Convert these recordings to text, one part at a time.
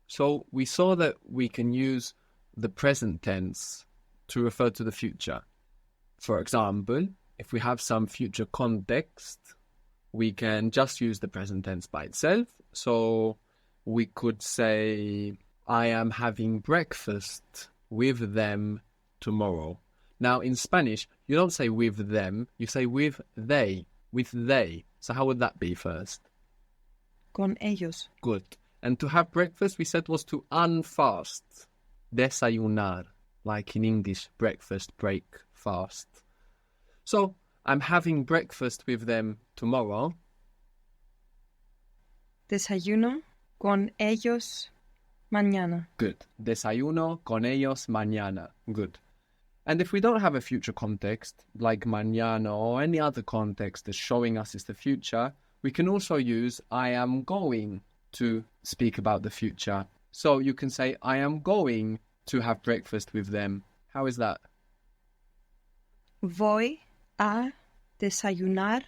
So we saw that we can use the present tense to refer to the future. For example, if we have some future context, we can just use the present tense by itself. So we could say, I am having breakfast with them tomorrow. Now in Spanish, you don't say with them, you say with they. With they. So how would that be first? Con ellos. Good. And to have breakfast, we said, was to unfast. Desayunar. Like in English, breakfast, break, fast. So, I'm having breakfast with them tomorrow. Desayuno con ellos mañana. Good. Desayuno con ellos mañana. Good. And if we don't have a future context, like mañana or any other context that's showing us is the future, we can also use I am going to speak about the future. So you can say, I am going to have breakfast with them. How is that? Voy a desayunar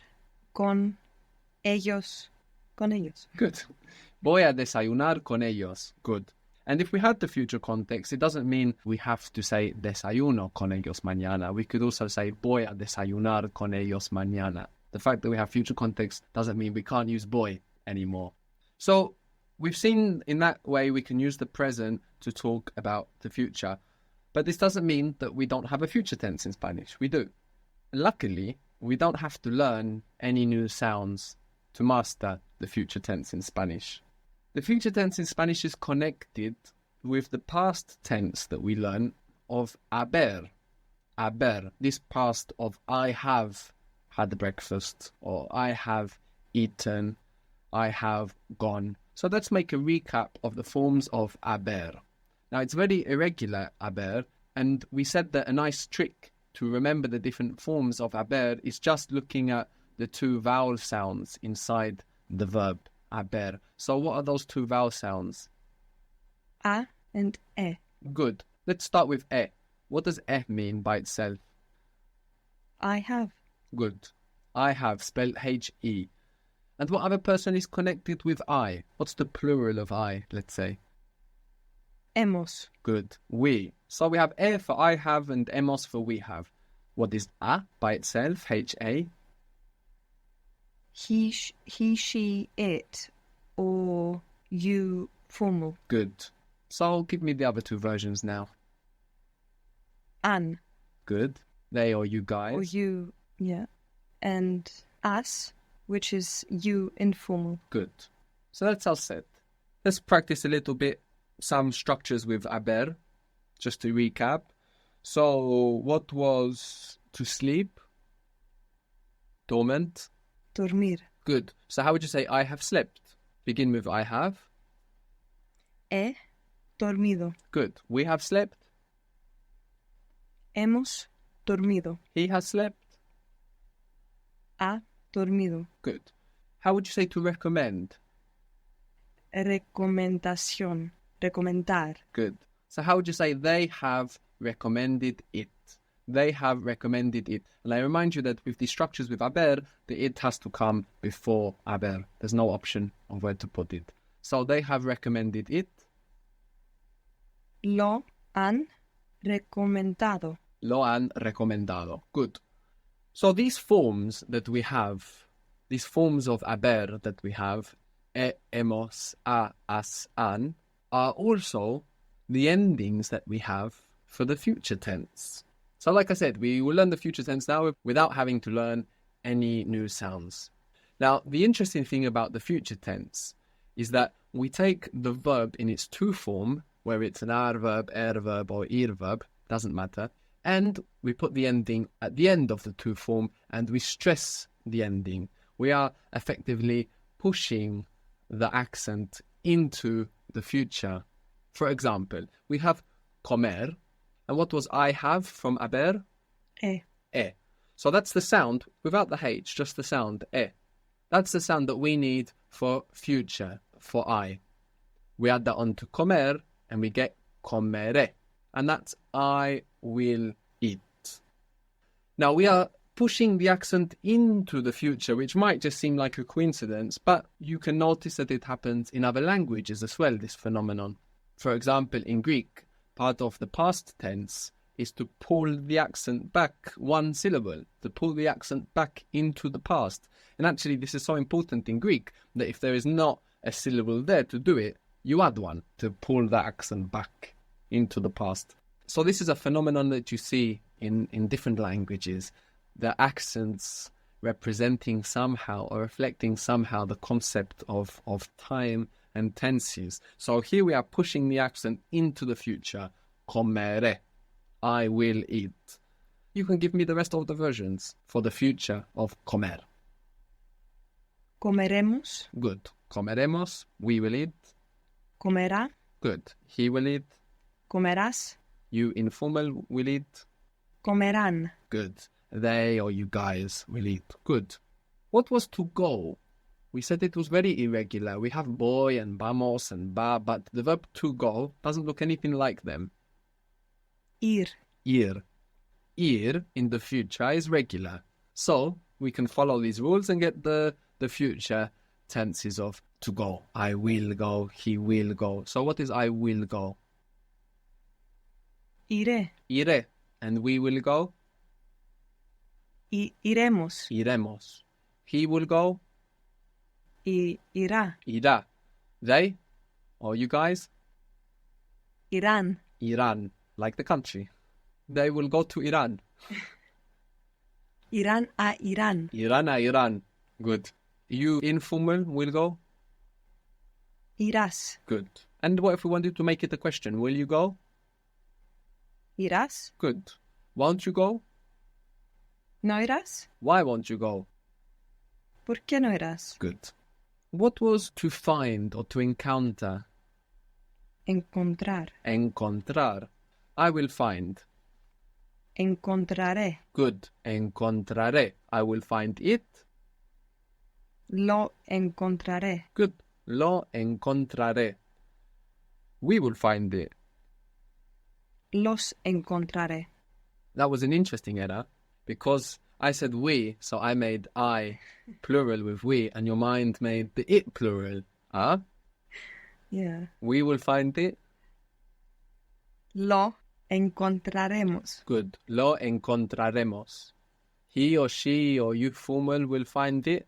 con ellos. Con ellos. Good. Voy a desayunar con ellos. Good. And if we had the future context, it doesn't mean we have to say desayuno con ellos mañana. We could also say voy a desayunar con ellos mañana. The fact that we have future context doesn't mean we can't use voy anymore. So we've seen in that way we can use the present to talk about the future. But this doesn't mean that we don't have a future tense in Spanish. We do. Luckily, we don't have to learn any new sounds to master the future tense in Spanish. The future tense in Spanish is connected with the past tense that we learn of haber. Haber, this past of I have had breakfast, or I have eaten, I have gone. So let's make a recap of the forms of haber. Now it's very irregular haber, and we said that a nice trick to remember the different forms of haber is just looking at the two vowel sounds inside the verb haber. So what are those two vowel sounds? A and E. Good. Let's start with E. What does E mean by itself? I have. Good. I have, spelled H-E. And what other person is connected with I? What's the plural of I, let's say? Hemos. Good. We. So we have E for I have and hemos for we have. What is A by itself? H-A. He, she, it, or you, formal. Good. So give me the other two versions now. An. Good. They or you guys. Or you, yeah. And us, which is you, informal. Good. So that's all set. Let's practice a little bit some structures with haber, just to recap. So what was to sleep? Dormant. Dormir. Good. So how would you say I have slept? Begin with I have. He dormido. Good. We have slept. Hemos dormido. He has slept. Ha dormido. Good. How would you say to recommend? Recomendación. Recomendar. Good. So how would you say they have recommended it? They have recommended it. And I remind you that with the structures with haber, the it has to come before haber. There's no option of where to put it. So they have recommended it. Lo han recomendado. Lo han recomendado. Good. So these forms that we have, these forms of haber that we have, hemos, a, as, an, are also the endings that we have for the future tense. So like I said, we will learn the future tense now without having to learn any new sounds. Now, the interesting thing about the future tense is that we take the verb in its to form, where it's an ar verb, er verb, or ir verb, doesn't matter, and we put the ending at the end of the to form and we stress the ending. We are effectively pushing the accent into the future. For example, we have comer, and what was I have from haber? E. E. So that's the sound without the H, just the sound E. That's the sound that we need for future, for I. We add that on to comer and we get comere, and that's I will eat. Now we are pushing the accent into the future, which might just seem like a coincidence, but you can notice that it happens in other languages as well, this phenomenon. For example, in Greek, part of the past tense is to pull the accent back one syllable, to pull the accent back into the past. And actually, this is so important in Greek that if there is not a syllable there to do it, you add one to pull the accent back into the past. So this is a phenomenon that you see in different languages, the accents representing somehow or reflecting somehow the concept of time and tenses. So here we are pushing the accent into the future. Comere, I will eat. You can give me the rest of the versions for the future of comer. Comeremos. Good. Comeremos, we will eat. Comerá. Good. He will eat. Comerás. You informal will eat. Comerán. Good. They or you guys will eat. Good. What was to go? We said it was very irregular. We have boy and vamos and va, but the verb to go doesn't look anything like them. Ir. Ir. Ir in the future is regular. So we can follow these rules and get the future tenses of to go. I will go. He will go. So what is I will go? Iré. Iré. And we will go? Iremos. Iremos. He will go? Irá. Irá. They? Or you guys? Irán. Iran. Like the country. They will go to Iran. Irán a Irán. Iran a Iran. Good. You informal will go? Irás. Good. And what if we wanted to make it a question? Will you go? Irás. Good. Won't you go? ¿No irás? Why won't you go? ¿Por qué no irás? Good. What was to find or to encounter? Encontrar. Encontrar. I will find. Encontraré. Good. Encontraré. I will find it. Lo encontraré. Good. Lo encontraré. We will find it. Los encontraré. That was an interesting error because I said we, so I made I plural with we, and your mind made the it plural. Ah? Yeah. We will find it. Lo encontraremos. Good. Lo encontraremos. He or she or you formal will find it.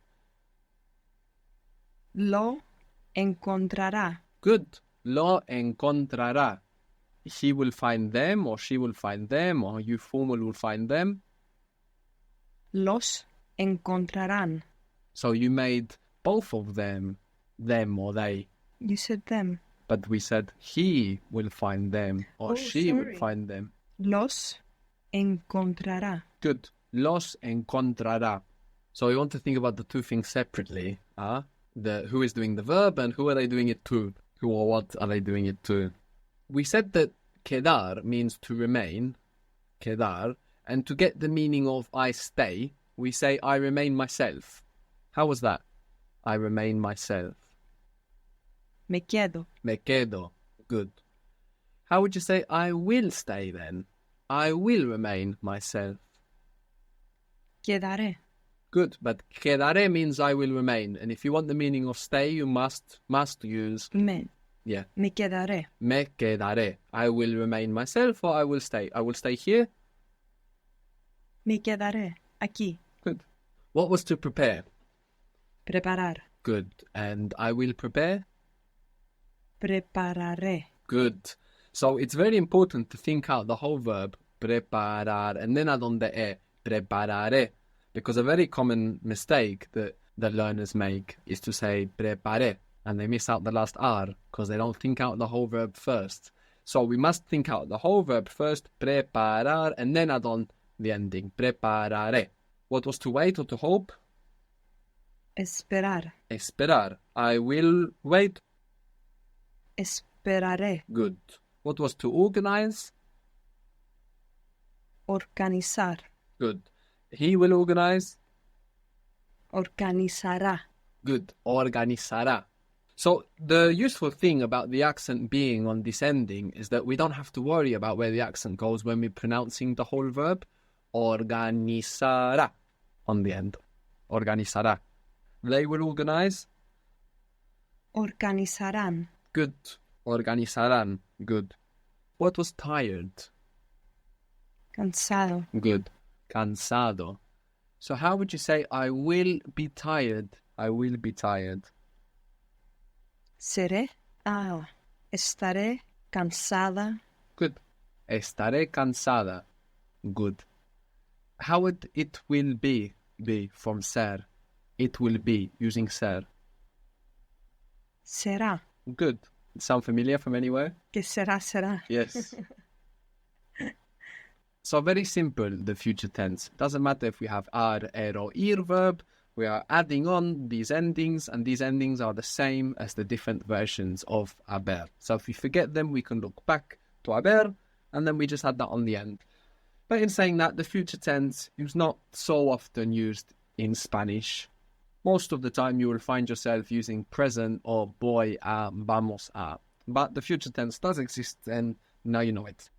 Lo encontrará. Good. Lo encontrará. He will find them or she will find them or you formal will find them. Los encontrarán. So you made both of them or they. You said them. But we said he will find them or she will find them. Los encontrará. Good. Los encontrará. So we want to think about the two things separately. The who is doing the verb and who are they doing it to? Who or what are they doing it to? We said that quedar means to remain, quedar, and to get the meaning of I stay, we say I remain myself. How was that? I remain myself. Me quedo. Me quedo. Good. How would you say I will stay then? I will remain myself. Quedaré. Good, but quedaré means I will remain, and if you want the meaning of stay, you must use Me. yeah. Me quedaré. Me quedaré. I will remain myself or I will stay. I will stay here. Me quedaré. Aquí. Good. What was to prepare? Preparar. Good. And I will prepare? Prepararé. Good. So it's very important to think out the whole verb, preparar, and then add on the e, prepararé. Because a very common mistake that learners make is to say preparé, and they miss out the last R because they don't think out the whole verb first. So we must think out the whole verb first, preparar, and then add on the ending, prepararé. What was to wait or to hope? Esperar. Esperar. I will wait. Esperaré. Good. What was to organize? Organizar. Good. He will organize? Organizará. Good. Organizará. So the useful thing about the accent being on this ending is that we don't have to worry about where the accent goes when we're pronouncing the whole verb. Organizará on the end. Organizará. They will organize? Organizarán. Good. Organizarán. Good. What was tired? Cansado. Good. Cansado. So how would you say I will be tired? I will be tired. Seré. Estaré cansada. Good. Estaré cansada. Good. How would it will be from ser? It will be using ser. Será. Good. Sound familiar from anywhere? Que será, será. Yes. So very simple, the future tense. Doesn't matter if we have ar, er, or ir verb. We are adding on these endings, and these endings are the same as the different versions of haber. So if we forget them, we can look back to haber, and then we just add that on the end. But in saying that, the future tense is not so often used in Spanish. Most of the time, you will find yourself using present or voy a, vamos a. But the future tense does exist, and now you know it.